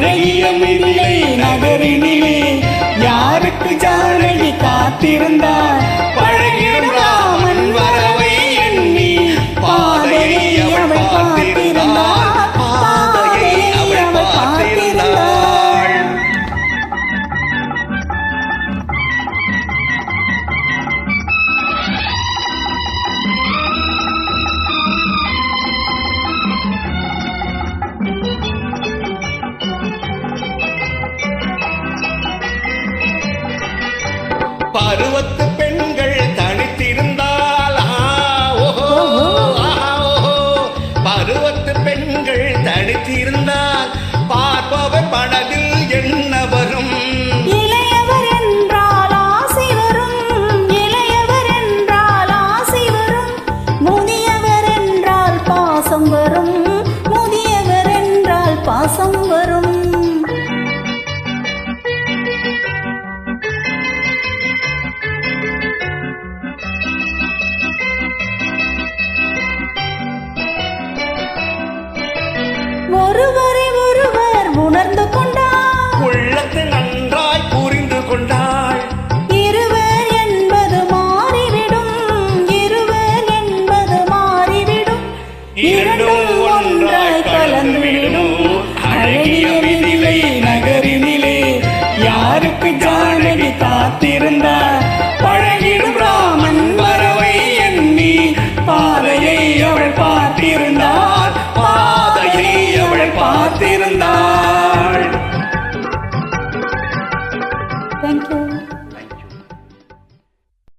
அழகிய மிதிலை நகரினிலே யாருக்கு ஜானகி காத்திருந்தார் பழகிடும் ராமன் வரவை எண்ணி பாதையை அவள் பார்த்திருந்தாள் பாதையை அவள் பார்த்திருந்தாள் பருவத்து பெண்கள் தனித்திருந்தால் பருவத்து பெண்கள் தனித்திருந்தால் பார்ப்பவர் படகில் என்ன வரும் இளையவர் என்றால் ஆசை வரும் இளையவர் என்றால் ஆசை வரும் முதியவர் என்றால் பாசம் வரும் முதியவர் என்றால் பாசம் வரும் ஒருவரை ஒருவர் உணர்ந்து கொண்டார் உள்ளத்தை நன்றாய் புரிந்து கொண்டாள் இருவர் என்பது மாறிவிடும் இருவர் என்பது மாறிவிடும் இரண்டும் ஒன்றாய் கலந்துவிடும் அழகிய மிதிலை நகரினிலே யாருக்கு ஜானகி காத்திருந்தார் பழகிடும் ராமன் வரவை எண்ணி பாதையை அவள் பார்த்திருந்தார் பாதையை அவள் பார்த்திருந்தார்